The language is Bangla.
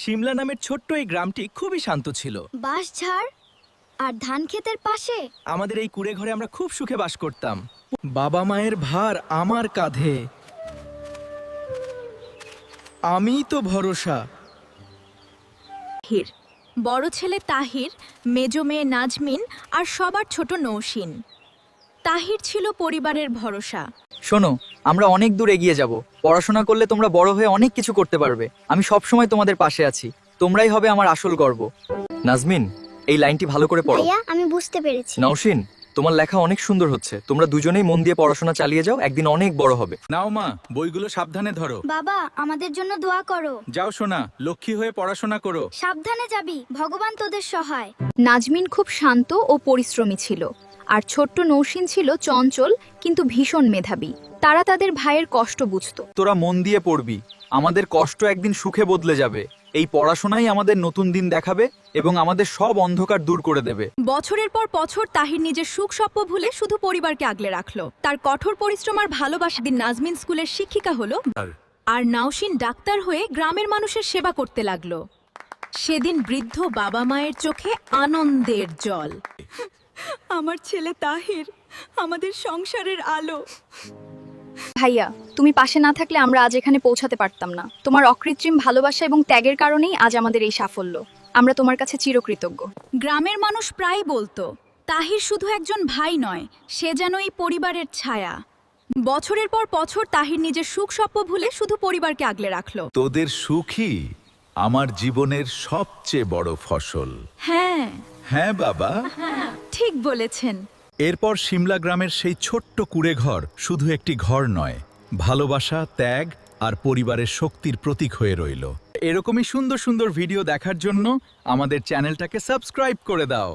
সিমলা নামের ছোট্ট এই গ্রামটি খুবই শান্ত ছিল। বাঁশঝাড় আর ধান ক্ষেতের পাশে আমাদের এই কুড়ে ঘরে আমরা খুব সুখে বাস করতাম। বাবা মায়ের ভার আমার কাঁধে, আমিই তো ভরসা। তাহির, বড় ছেলে তাহির, মেজ মেয়ে নাজমিন আর সবার ছোট নৌশিন। তাহির ছিল পরিবারের ভরসা। শোনো, আমরা অনেক দূর এগিয়ে যাব। পড়াশোনা করলে তোমরা বড় হয়ে অনেক কিছু করতে পারবে। আমি সব সময় তোমাদের পাশে আছি। তোমরাই হবে আমার আসল গর্ব। নাজমিন, এই লাইনটি ভালো করে পড়ো। ভাইয়া আমি বুঝতে পেরেছি। নওশিন, তোমার লেখা অনেক সুন্দর হচ্ছে। তোমরা দুজনেই মন দিয়ে পড়াশোনা চালিয়ে যাও, একদিন অনেক বড় হবে। নাও মা, বইগুলো সাবধানে ধরো। বাবা আমাদের জন্য দোয়া করো। যাও সোনা, লক্ষ্মী হয়ে পড়াশোনা করো। সাবধানে যাবি, ভগবান তোদের সহায়। নাজমিন খুব শান্ত ও পরিশ্রমী ছিল, আর ছোট্ট নৌশিন ছিল চঞ্চল কিন্তু ভীষণ মেধাবী। তারা তাদের ভাইয়ের কষ্ট বুঝত। তোরা মন দিয়ে পড়বি, আমাদের কষ্ট একদিন সুখে বদলে যাবে। এই পড়াশোনাই আমাদের নতুন দিন দেখাবে এবং আমাদের সব অন্ধকার দূর করে দেবে। বছরের পর বছর তাহির নিজের সুখ স্বপ্ন ভুলে শুধু পরিবারকে আগলে রাখলো। তার কঠোর পরিশ্রম আর ভালোবাসা দিন নাজমিন স্কুলের শিক্ষিকা হলো, আর নাওশিন ডাক্তার হয়ে গ্রামের মানুষের সেবা করতে লাগলো। সেদিন বৃদ্ধ বাবা মায়ের চোখে আনন্দের জল। আমার ছেলে তাহির আমাদের সংসারের আলো। ভাইয়া, তুমি পাশে না থাকলে আমরা আজ এখানে পৌঁছাতে পারতাম না। তোমার অকৃত্রিম ভালোবাসা এবং ত্যাগের কারণেই আজ আমাদের এই সাফল্য। আমরা তোমার কাছে চিরকৃতজ্ঞ। গ্রামের মানুষ প্রায় বলতো, তাহির শুধু একজন ভাই নয়, সে যেন এই পরিবারের ছায়া। বছরের পর বছর তাহির নিজের সুখ স্বপ্ন ভুলে শুধু পরিবারকে আগলে রাখলো। তোদের সুখই আমার জীবনের সবচেয়ে বড় ফসল। হ্যাঁ, হ্যাঁ বাবা। ঠিক বলেছেন। এরপর সিমলা গ্রামের সেই ছোট্ট কুড়ে ঘর শুধু একটি ঘর নয়, ভালোবাসা, ত্যাগ আর পরিবারের শক্তির প্রতীক হয়ে রইল। এরকমই সুন্দর সুন্দর ভিডিও দেখার জন্য আমাদের চ্যানেলটাকে সাবস্ক্রাইব করে দাও।